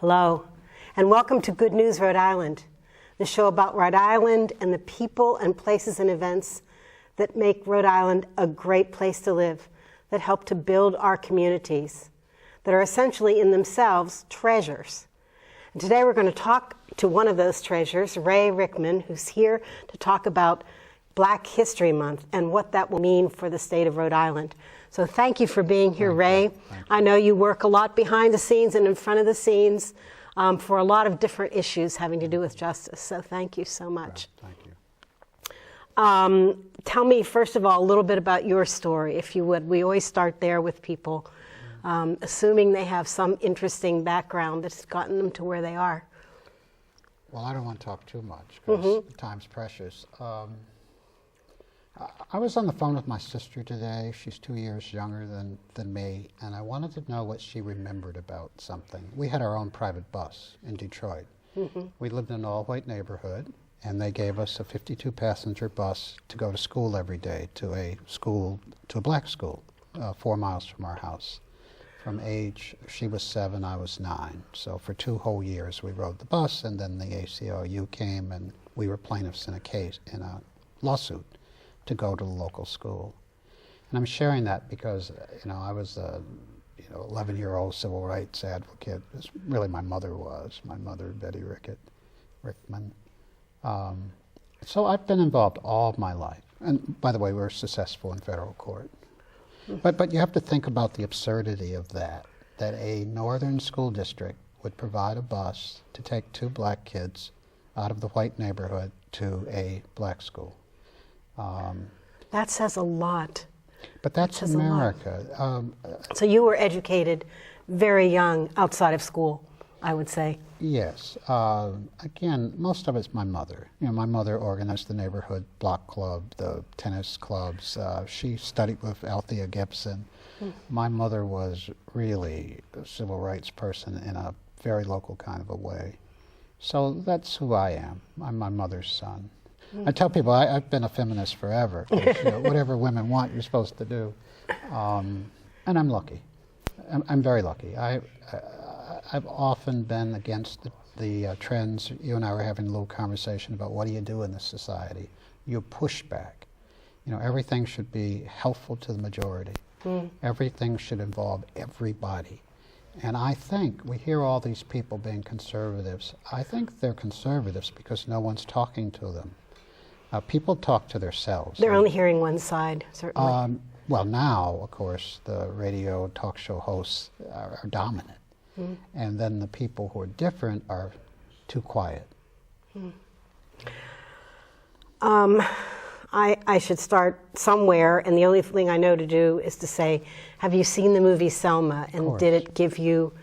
Hello, and welcome to Good News Rhode Island, the show about Rhode Island and the people and places and events that make Rhode Island a great place to live, that help to build our communities, that are essentially in themselves treasures. And today we're going to talk to one of those treasures, Ray Rickman, who's here to talk about Black History Month and what that will mean for the state of Rhode Island. So thank you for being here, Ray. I know you work a lot behind the scenes and in front of the scenes for a lot of different issues having to do with justice. So thank you so much. Thank you. Tell me, first of all, a little bit about your story, if you would. We always start there with people, assuming they have some interesting background that's gotten them to where they are. Well, I don't want to talk too much because time's precious. I was on the phone with my sister today. She's 2 years younger than me, and I wanted to know what she remembered about something. We had our own private bus in Detroit. We lived in an all-white neighborhood, and they gave us a 52-passenger bus to go to school every day, to a black school, 4 miles from our house. From age, she was 7, I was 9. So for 2 whole years we rode the bus, and then the ACLU came, and we were plaintiffs in a lawsuit to go to the local school. And I'm sharing that because, I was a 11-year-old civil rights advocate. It's really my mother was, my mother, Betty Rickman. So I've been involved all of my life. And by the way, we were successful in federal court. But you have to think about the absurdity of that a northern school district would provide a bus to take 2 black kids out of the white neighborhood to a black school. That says a lot. But that's America. So you were educated very young outside of school, I would say. Yes. Again, most of it's my mother. My mother organized the neighborhood block club, the tennis clubs. She studied with Althea Gibson. My mother was really a civil rights person in a very local kind of a way. So that's who I am. I'm my mother's son. I tell people I've been a feminist forever. Whatever women want, you're supposed to do. And I'm lucky. I'm very lucky. I've often been against the trends. You and I were having a little conversation about what do you do in this society. You push back. Everything should be helpful to the majority. Everything should involve everybody. And I think we hear all these people being conservatives. I think they're conservatives because no one's talking to them. People talk to themselves. They're only hearing one side, certainly. Well, now, of course, the radio talk show hosts are dominant. And then the people who are different are too quiet. I should start somewhere, and the only thing I know to do is to say, have you seen the movie Selma? And did it give you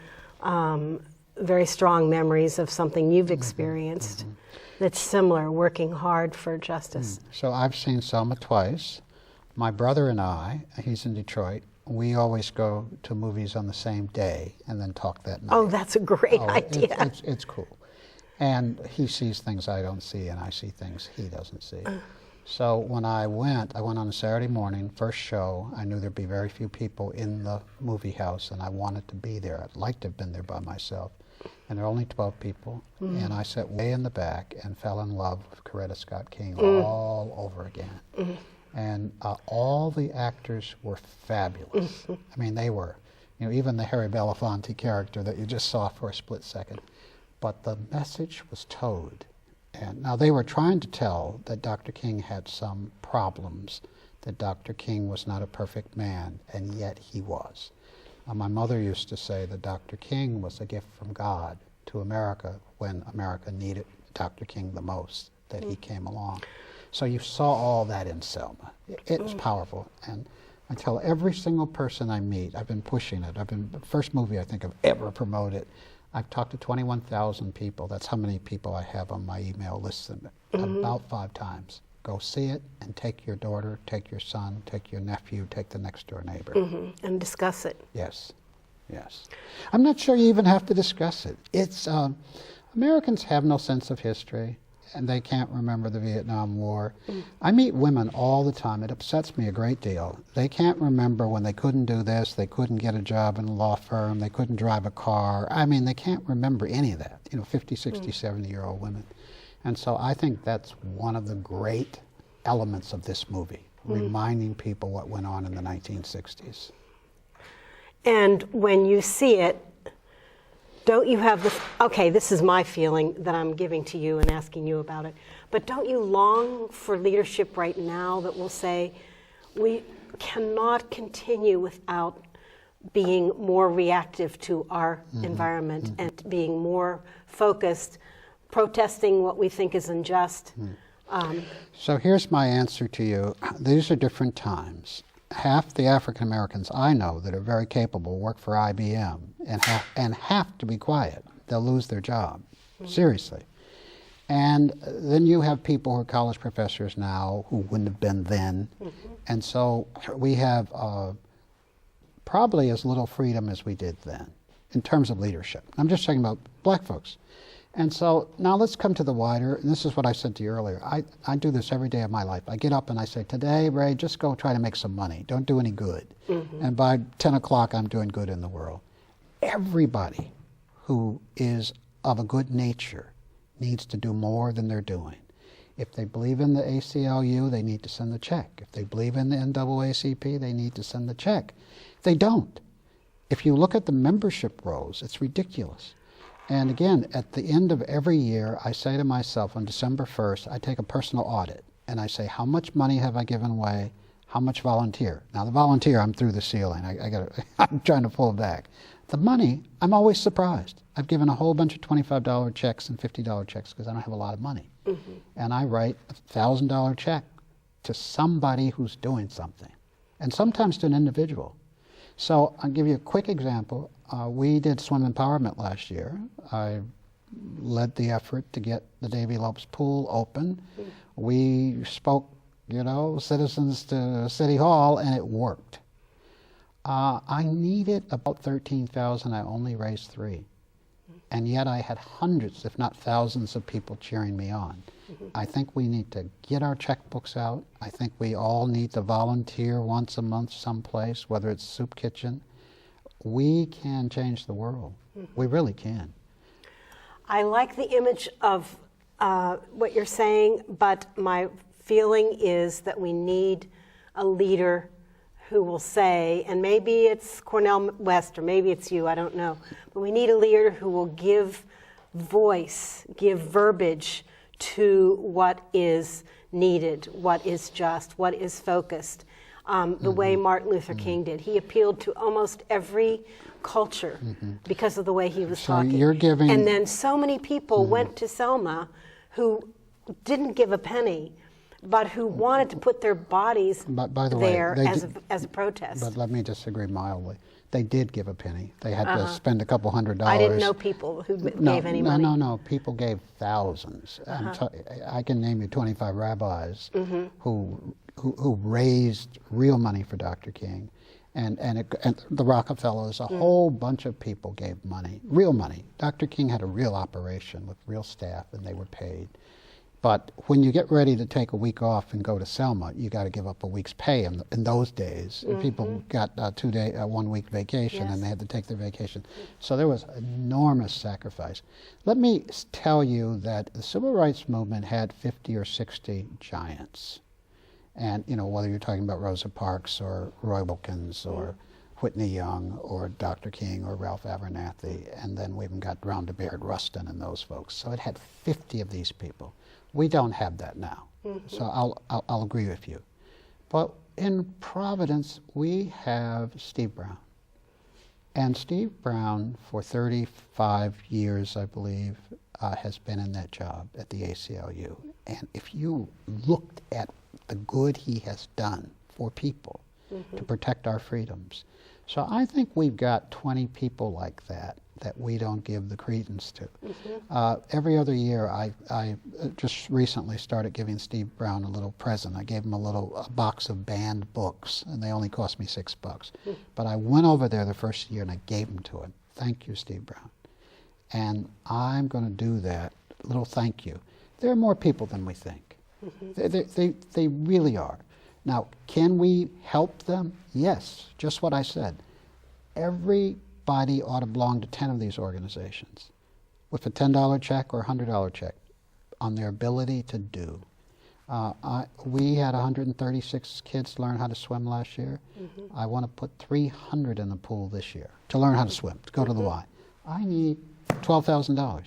very strong memories of something you've experienced that's similar, working hard for justice? So I've seen Selma twice. My brother and I, he's in Detroit, we always go to movies on the same day and then talk that night. Oh, that's a great idea. It's cool. And he sees things I don't see, and I see things he doesn't see. So when I went on a Saturday morning, first show. I knew there'd be very few people in the movie house, and I wanted to be there. I'd like to have been there by myself. And there were only 12 people, and I sat way in the back and fell in love with Coretta Scott King all over again. And all the actors were fabulous. I mean, they were, even the Harry Belafonte character that you just saw for a split second. But the message was told. And now they were trying to tell that Dr. King had some problems, that Dr. King was not a perfect man, and yet he was. My mother used to say that Dr. King was a gift from God to America when America needed Dr. King the most, that he came along. So you saw all that in Selma. It was powerful. And I tell every single person I meet, I've been pushing it. The first movie I think I've ever promoted. I've talked to 21,000 people. That's how many people I have on my email list, about 5 times. Go see it and take your daughter, take your son, take your nephew, take the next door neighbor. And discuss it. Yes, yes. I'm not sure you even have to discuss it. It's, Americans have no sense of history. and they can't remember the Vietnam War. I meet women all the time. It upsets me a great deal. They can't remember when they couldn't do this, they couldn't get a job in a law firm, they couldn't drive a car. I mean, they can't remember any of that, 50, 60, 70-year-old women. And so I think that's one of the great elements of this movie, reminding people what went on in the 1960s. And when you see it, don't you have this, okay, this is my feeling that I'm giving to you and asking you about it, but don't you long for leadership right now that will say, we cannot continue without being more reactive to our environment and being more focused, protesting what we think is unjust? So here's my answer to you. These are different times. Half the African Americans I know that are very capable work for IBM and have to be quiet. They'll lose their job, seriously. And then you have people who are college professors now who wouldn't have been then. And so we have probably as little freedom as we did then in terms of leadership. I'm just talking about black folks. And so now let's come to the wider, and this is what I said to you earlier. I do this every day of my life. I get up and I say, today, Ray, just go try to make some money. Don't do any good. And by 10 o'clock, I'm doing good in the world. Everybody who is of a good nature needs to do more than they're doing. If they believe in the ACLU, they need to send the check. If they believe in the NAACP, they need to send the check. They don't. If you look at the membership rolls, it's ridiculous. And again, at the end of every year, I say to myself on December 1st, I take a personal audit, and I say, how much money have I given away? How much volunteer? Now, the volunteer, I'm through the ceiling. I'm trying to pull it back. The money, I'm always surprised. I've given a whole bunch of $25 checks and $50 checks because I don't have a lot of money. And I write a $1,000 check to somebody who's doing something, and sometimes to an individual. So I'll give you a quick example. We did swim empowerment last year. I led the effort to get the Davy Lopes pool open. We spoke, citizens to City Hall, and it worked. I needed about 13,000. I only raised 3. And yet I had hundreds, if not thousands, of people cheering me on. I think we need to get our checkbooks out. I think we all need to volunteer once a month someplace, whether it's soup kitchen. We can change the world. We really can. I like the image of what you're saying, but my feeling is that we need a leader who will say, and maybe it's Cornel West or maybe it's you, I don't know, but we need a leader who will give voice, give verbiage to what is needed, what is just, what is focused. The way Martin Luther King did. He appealed to almost every culture because of the way he was talking. You're giving... And then so many people went to Selma who didn't give a penny, but who wanted to put their bodies there as a protest. But let me disagree mildly. They did give a penny. They had to spend a couple $100. I didn't know people who gave any money. No. People gave thousands. I can name you 25 rabbis who raised real money for Dr. King. And the Rockefellers, a whole bunch of people gave money, real money. Dr. King had a real operation with real staff, and they were paid. But when you get ready to take a week off and go to Selma, you got to give up a week's pay in those days. People got a 1 week vacation, and they had to take their vacation. So there was enormous sacrifice. Let me tell you that the civil rights movement had 50 or 60 giants. And, whether you're talking about Rosa Parks or Roy Wilkins or Whitney Young or Dr. King or Ralph Abernathy, and then we even got Brown de Baird, Rustin, and those folks. So it had 50 of these people. We don't have that now, so I'll agree with you. But in Providence, we have Steve Brown. And Steve Brown, for 35 years, I believe, has been in that job at the ACLU. And if you looked at the good he has done for people to protect our freedoms. So I think we've got 20 people like that we don't give the credence to. Every other year, I just recently started giving Steve Brown a little present. I gave him a box of banned books, and they only cost me $6. But I went over there the first year and I gave them to him. Thank you, Steve Brown. And I'm going to do that, little thank you. There are more people than we think. They really are. Now, can we help them? Yes, just what I said. Everybody ought to belong to 10 of these organizations with a $10 check or a $100 check on their ability to do. We had 136 kids learn how to swim last year. I want to put 300 in the pool this year to learn how to swim, to go to the Y. I need $12,000.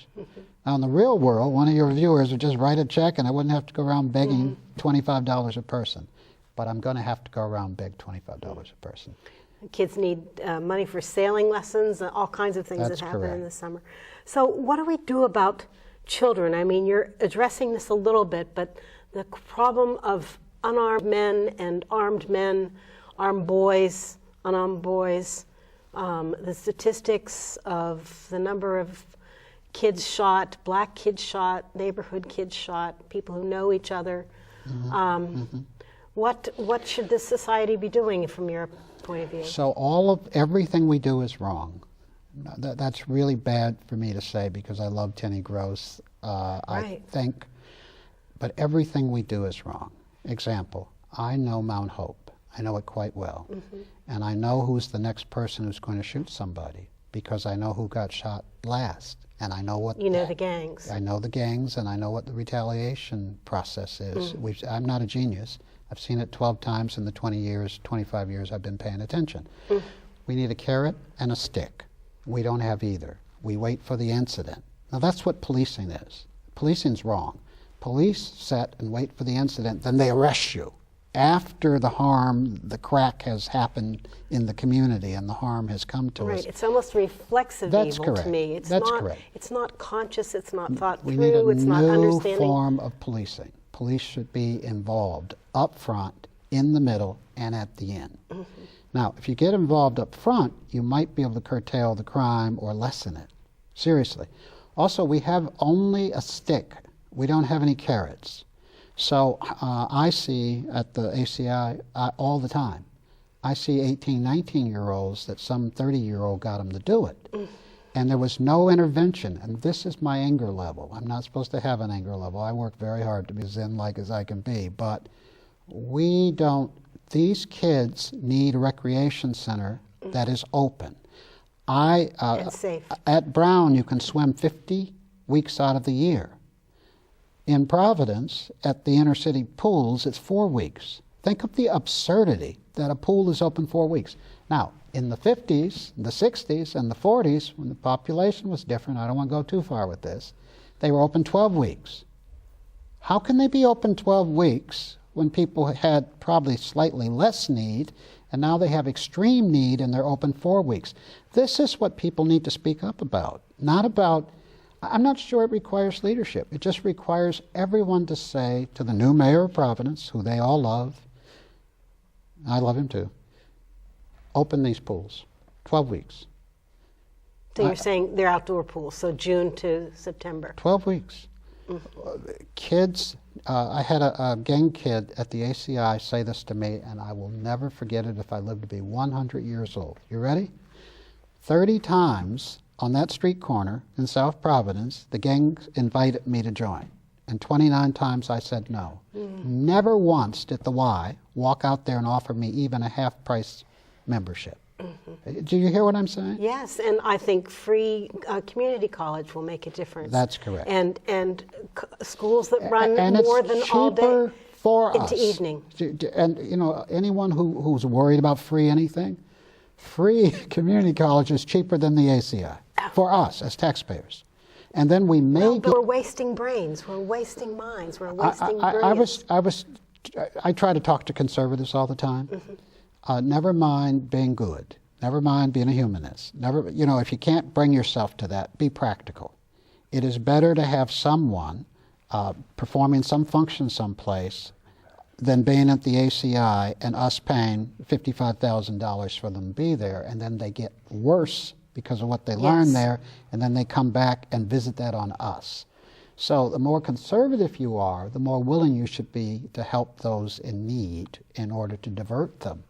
Now, in the real world, one of your viewers would just write a check and I wouldn't have to go around begging $25 a person. But I'm going to have to go around and beg $25 a person. Kids need money for sailing lessons, all kinds of things that happen in the summer. So what do we do about children? I mean, you're addressing this a little bit, but the problem of unarmed men and armed men, armed boys, unarmed boys, the statistics of the number of kids shot, black kids shot, neighborhood kids shot, people who know each other. What should this society be doing from your point of view? So everything we do is wrong. That's really bad for me to say because I love Tenny Gross. I think, but everything we do is wrong. Example, I know Mount Hope. I know it quite well. And I know who's the next person who's going to shoot somebody because I know who got shot last. And I know what... You know the gangs. I know the gangs and I know what the retaliation process is. I'm not a genius. I've seen it 12 times in the 20 years, 25 years I've been paying attention. We need a carrot and a stick. We don't have either. We wait for the incident. Now that's what policing is. Policing's wrong. Police sit and wait for the incident, then they arrest you. After the harm, the crack has happened in the community and the harm has come to us. Right, it's almost reflexive evil to me. That's correct. It's not conscious, it's not thought we through, it's not understanding. We need a new form of policing. Police should be involved up front, in the middle, and at the end. Now, if you get involved up front, you might be able to curtail the crime or lessen it. Seriously. Also, we have only a stick. We don't have any carrots. So I see at the ACI all the time, I see 18, 19-year-olds that some 30-year-old got them to do it. And there was no intervention. And this is my anger level. I'm not supposed to have an anger level. I work very hard to be zen-like as I can be. But these kids need a recreation center that is open. And safe. At Brown, you can swim 50 weeks out of the year. In Providence, at the inner city pools, it's 4 weeks. Think of the absurdity that a pool is open 4 weeks. Now, in the 50s, the 60s, and the 40s, when the population was different, I don't want to go too far with this, they were open 12 weeks. How can they be open 12 weeks when people had probably slightly less need, and now they have extreme need and they're open 4 weeks? This is what people need to speak up about, not about, I'm not sure it requires leadership. It just requires everyone to say to the new mayor of Providence, who they all love, I love him too, open these pools, 12 weeks. So you're saying they're outdoor pools, so June to September. 12 weeks. Kids, I had a gang kid at the ACI say this to me, and I will never forget it if I live to be 100 years old. You ready? 30 times on that street corner in South Providence, the gang invited me to join. And 29 times I said no. Never once did the Y walk out there and offer me even a half-price membership. Do you hear what I'm saying? Yes, and I think free community college will make a difference. That's correct. And schools that run and more than all day for into evening. And you know, anyone who's worried about free anything, free community college is cheaper than the ACI for us as taxpayers. And then we may but we're wasting brains, we're wasting minds, we're wasting brilliance. I try to talk to conservatives all the time. Never mind being good. Never mind being a humanist. Never, you know, if you can't bring yourself to that, be practical. It is better to have someone performing some function someplace than being at the ACI and us paying $55,000 for them to be there, and then they get worse because of what they learn there, and then they come back and visit that on us. So the more conservative you are, the more willing you should be to help those in need in order to divert them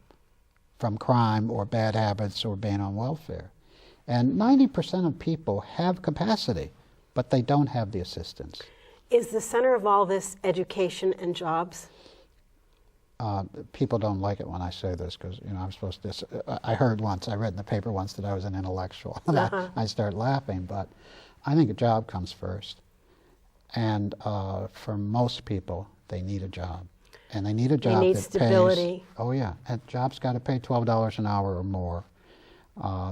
from crime or bad habits or being on welfare. And 90% of people have capacity, but they don't have the assistance. Is the center of all this education and jobs? People don't like it when I say this because, you know, I'm supposed to, I heard once, I read in the paper once that I was an intellectual. And I start laughing, but I think a job comes first. And for most people, they need a job. And they need a job need that stability. pays. Oh yeah, and jobs got to pay $12 an hour or more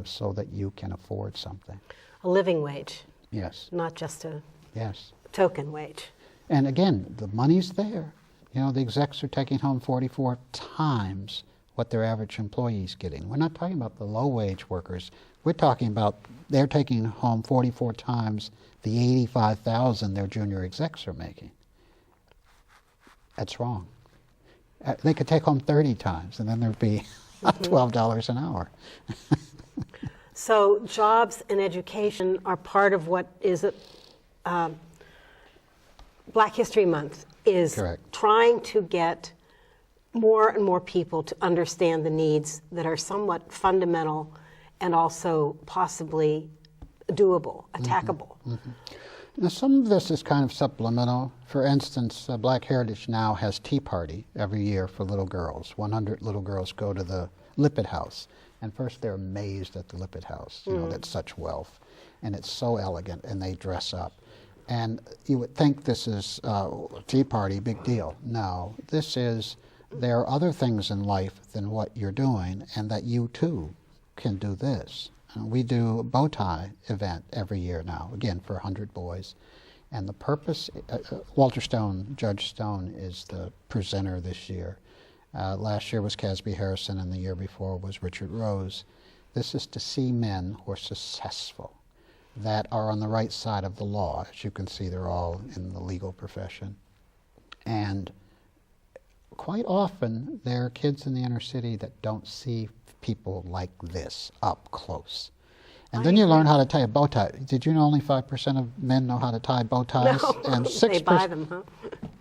so that you can afford something. A living wage. Yes. Not just a Yes. token wage. And again, the money's there. You know, the execs are taking home 44 times what their average employee's getting. We're not talking about the low-wage workers. We're talking about they're taking home 44 times the $85,000 their junior execs are making. That's wrong. They could take home 30 times, and then there'd be $12 an hour. So jobs and education are part of what is Black History Month is Correct. trying to get more and more people to understand the needs that are somewhat fundamental and also possibly doable, attackable. Now, some of this is kind of subliminal. For instance, Black Heritage now has Tea Party every year for little girls. 100 little girls go to the Lippert House. And first they're amazed at the Lippert House, you know, that's such wealth. And it's so elegant, and they dress up. And you would think this is Tea Party, big deal. No, this is, there are other things in life than what you're doing, and that you too can do this. We do a bow tie event every year now, again for 100 boys. And the purpose, Walter Stone, Judge Stone is the presenter this year. Last year was Casby Harrison, and the year before was Richard Rose. This is to see men who are successful, that are on the right side of the law. As you can see, they're all in the legal profession. And quite often, there are kids in the inner city that don't see people like this up close. And then you learn how to tie a bow tie. Did you know only 5% of men know how to tie bow ties? No, And 6%, they buy them, huh?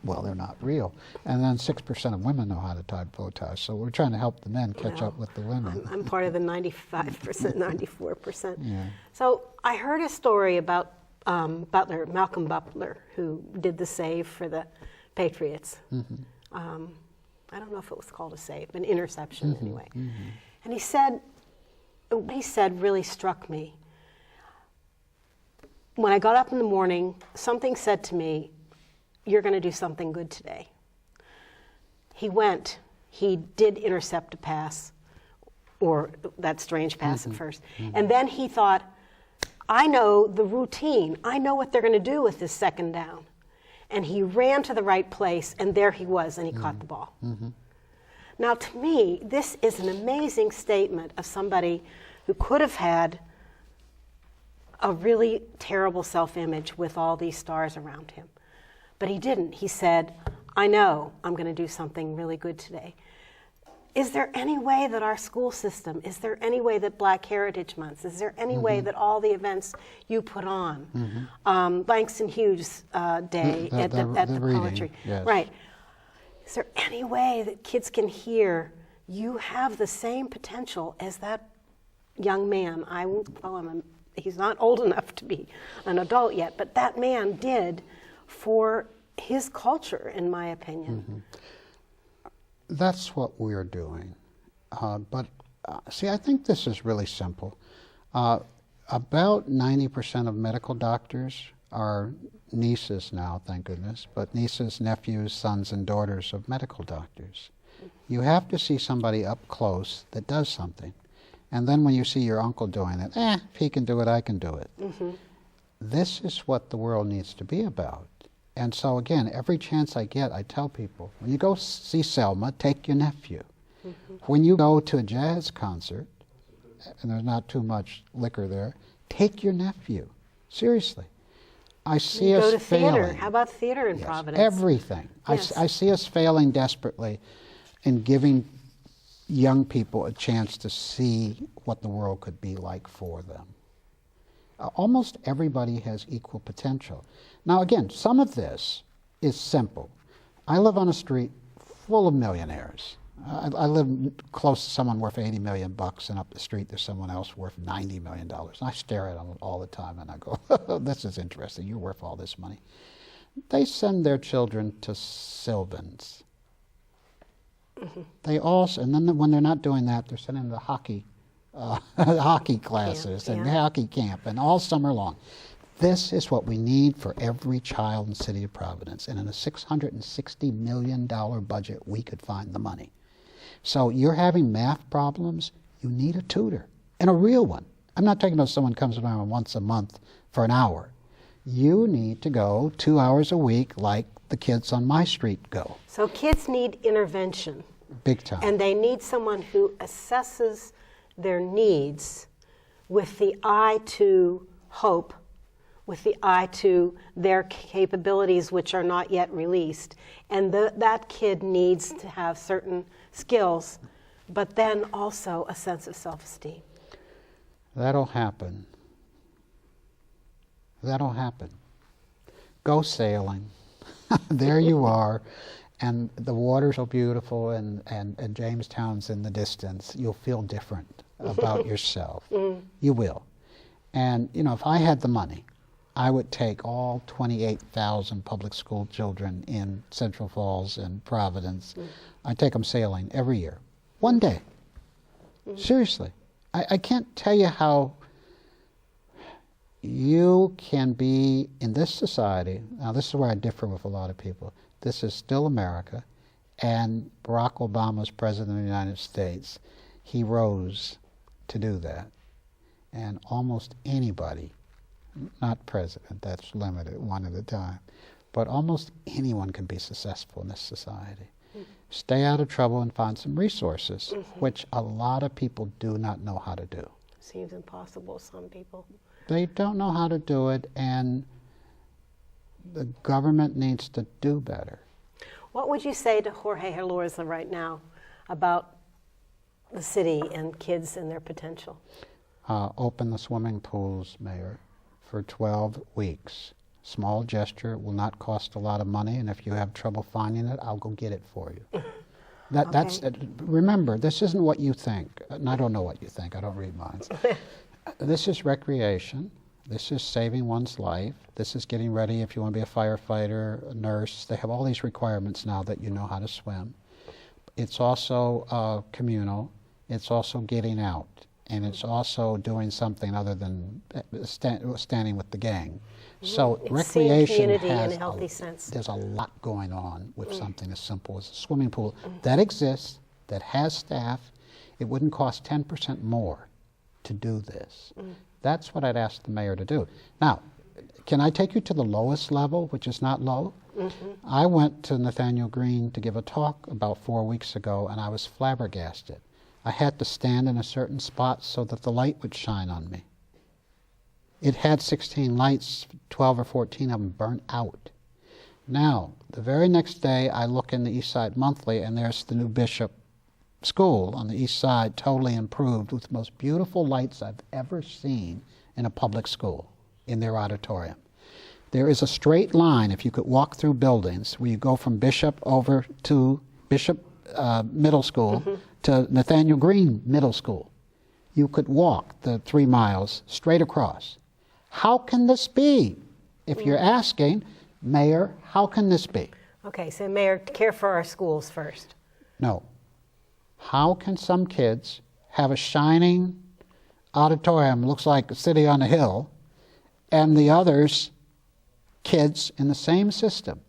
well, they're not real. And then 6% of women know how to tie bow ties. So we're trying to help the men catch up with the women. I'm part of the 95%, 94%. Yeah. So I heard a story about Butler, Malcolm Butler, who did the save for the Patriots. I don't know if it was called a save, an interception anyway. And he said, what he said really struck me. When I got up in the morning, something said to me, you're going to do something good today. He went, he did intercept a pass, or that strange pass at first. And then he thought, I know the routine. I know what they're going to do with this second down. And he ran to the right place, and there he was, and he caught the ball. Now, to me, this is an amazing statement of somebody who could have had a really terrible self-image with all these stars around him. But he didn't. He said, I know I'm going to do something really good today. Is there any way that our school system, is there any way that Black Heritage Month, is there any way that all the events you put on, Langston Hughes Day at the reading, poetry, yes. right? Is there any way that kids can hear you have the same potential as that young man? I won't call him, he's not old enough to be an adult yet, but that man did for his culture, in my opinion. That's what we're doing. See, I think this is really simple. About 90% of medical doctors are nieces now, thank goodness, but nieces, nephews, sons, and daughters of medical doctors. You have to see somebody up close that does something. And then when you see your uncle doing it, if he can do it, I can do it. This is what the world needs to be about. And so again, every chance I get, I tell people, when you go see Selma, take your nephew. When you go to a jazz concert, and there's not too much liquor there, take your nephew. Seriously. I see us Go to theater. failing. How about theater in Yes, Providence? everything. Yes. I see us failing desperately in giving young people a chance to see what the world could be like for them. Almost everybody has equal potential. Now again, some of this is simple. I live on a street full of millionaires. I live close to someone worth $80 million, and up the street there's someone else worth $90 million. And I stare at them all the time and I go, this is interesting, you're worth all this money. they send their children to Sylvan's. They also, and then when they're not doing that, they're sending them to hockey, hockey classes and hockey camp, and all summer long. This is what we need for every child in the city of Providence. And in a $660 million budget, we could find the money. So you're having math problems, you need a tutor, and a real one. I'm not talking about someone comes around once a month for an hour. You need to go 2 hours a week like the kids on my street go. So kids need intervention. Big time. And they need someone who assesses their needs with the eye to hope, with the eye to their capabilities which are not yet released. And that kid needs to have certain skills, but then also a sense of self-esteem. That'll happen. That'll happen. Go sailing. There you are, and the water's so beautiful, and Jamestown's in the distance. You'll feel different about yourself. You will. And, you know, if I had the money, I would take all 28,000 public school children in Central Falls and Providence. I'd take them sailing every year. One day. Seriously. I can't tell you how you can be in this society. Now, this is where I differ with a lot of people. This is still America, and Barack Obama's president of the United States. He rose to do that. And almost anybody, not president, that's limited, one at a time, but almost anyone can be successful in this society. Stay out of trouble and find some resources, which a lot of people do not know how to do. Seems impossible to some people. They don't know how to do it, and the government needs to do better. What would you say to Jorge Elorza right now about the city and kids and their potential? Open the swimming pools, Mayor, for 12 weeks. Small gesture, will not cost a lot of money, and if you have trouble finding it, I'll go get it for you. That's remember, this isn't what you think, and I don't know what you think, I don't read minds. This is recreation, this is saving one's life, this is getting ready if you want to be a firefighter, a nurse. They have all these requirements now that you know how to swim. It's also communal, it's also getting out, and it's also doing something other than standing with the gang. So it's recreation community has in a healthy sense. There's a lot going on with something as simple as a swimming pool that exists, that has staff. It wouldn't cost 10% more to do this. That's what I'd ask the mayor to do. Now, can I take you to the lowest level, which is not low? I went to Nathaniel Green to give a talk about 4 weeks ago, and I was flabbergasted. I had to stand in a certain spot so that the light would shine on me. It had 16 lights, 12 or 14 of them burnt out. Now, the very next day, I look in the East Side Monthly, and there's the new Bishop School on the East Side, totally improved, with the most beautiful lights I've ever seen in a public school, in their auditorium. There is a straight line, if you could walk through buildings, where you go from Bishop over to Bishop Middle School to Nathaniel Green Middle School. You could walk the 3 miles straight across. How can this be? If you're asking, Mayor, how can this be? Okay, so Mayor, care for our schools first. No. How can some kids have a shining auditorium, looks like a city on a hill, and the others, kids in the same system,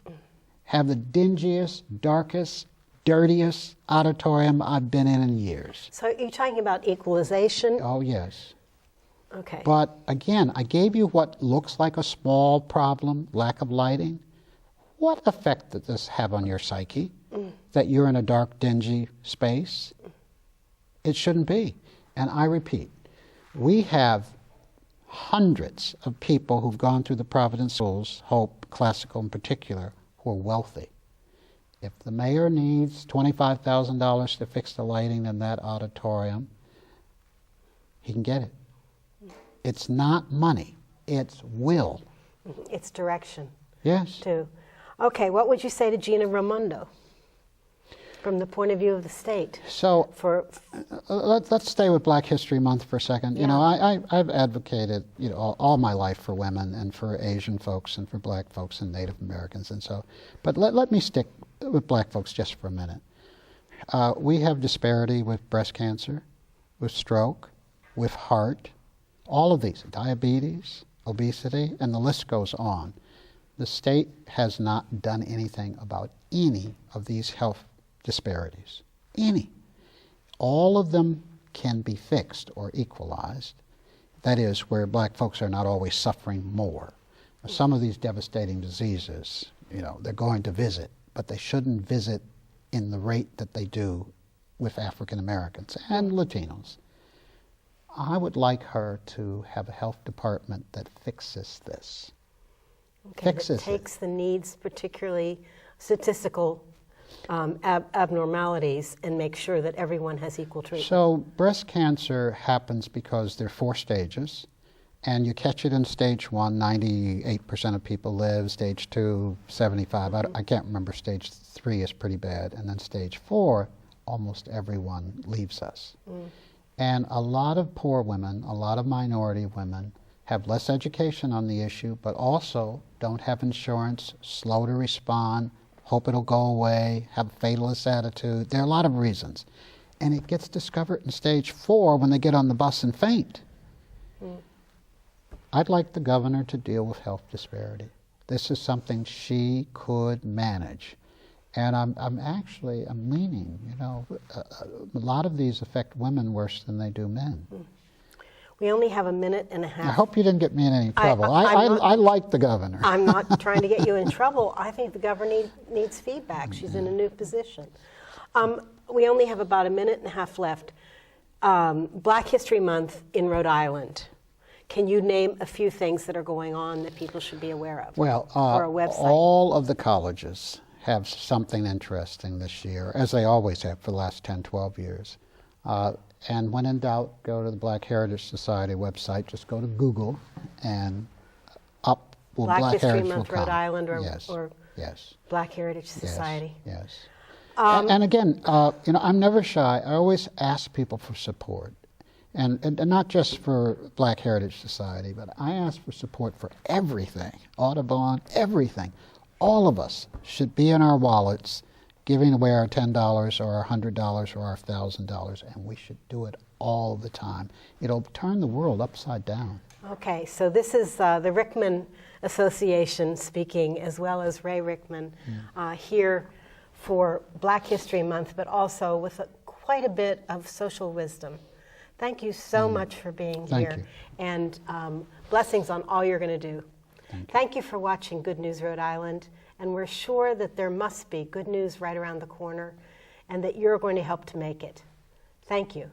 have the dingiest, darkest, dirtiest auditorium I've been in years? So you're talking about equalization? Oh, yes. Okay. But again, I gave you what looks like a small problem, lack of lighting. What effect does this have on your psyche? That you're in a dark, dingy space? It shouldn't be. And I repeat, we have hundreds of people who've gone through the Providence schools, Hope, Classical in particular, who are wealthy. If the mayor needs $25,000 to fix the lighting in that auditorium, he can get it. It's not money, it's will. It's direction. Yes. Too. Okay, what would you say to Gina Raimondo? from the point of view of the state? So let's stay with Black History Month for a second. Yeah. You know, I've advocated, you know, all my life for women and for Asian folks and for Black folks and Native Americans and so. But let me stick with Black folks just for a minute. We have disparity with breast cancer, with stroke, with heart, all of these, diabetes, obesity, and the list goes on. The state has not done anything about any of these health disparities. Any. All of them can be fixed or equalized. That is, where Black folks are not always suffering more. Some of these devastating diseases, you know, they're going to visit, but they shouldn't visit in the rate that they do with African Americans and Latinos. I would like her to have a health department that fixes this. Okay, that takes the needs, particularly statistical abnormalities, and make sure that everyone has equal treatment. So breast cancer happens because there are 4 stages, and you catch it in stage 1, 98% of people live. Stage 2, 75. I can't remember. Stage 3 is pretty bad, and then stage 4, almost everyone leaves us. And a lot of poor women, a lot of minority women, have less education on the issue, but also don't have insurance, slow to respond, hope it'll go away, have a fatalist attitude. There are a lot of reasons. And it gets discovered in stage 4 when they get on the bus and faint. I'd like the governor to deal with health disparity. This is something she could manage. And I'm leaning, you know, a lot of these affect women worse than they do men. We only have a minute and a half. I hope you didn't get me in any trouble. I like the governor. I'm not trying to get you in trouble. I think the governor needs feedback. She's in a new position. We only have about a minute and a half left. Black History Month in Rhode Island. Can you name a few things that are going on that people should be aware of? Well, or a website? All of the colleges have something interesting this year, as they always have for the last 10, 12 years. And when in doubt, go to the Black Heritage Society website. Just go to Google, and up will Black History Heritage Month, will come. Rhode Island, or, Yes. or Yes. Black Heritage Society. Yes. And again, you know, I'm never shy. I always ask people for support, and not just for Black Heritage Society, but I ask for support for everything, Audubon, everything. All of us should be in our wallets giving away our $10 or our $100 or our $1,000, and we should do it all the time. It'll turn the world upside down. Okay, so this is the Rickman Association speaking, as well as Ray Rickman, here for Black History Month, but also with quite a bit of social wisdom. Thank you so much for being here. Thank you. And blessings on all you're going to do. Thank you for watching Good News Rhode Island, and we're sure that there must be good news right around the corner, and that you're going to help to make it. Thank you.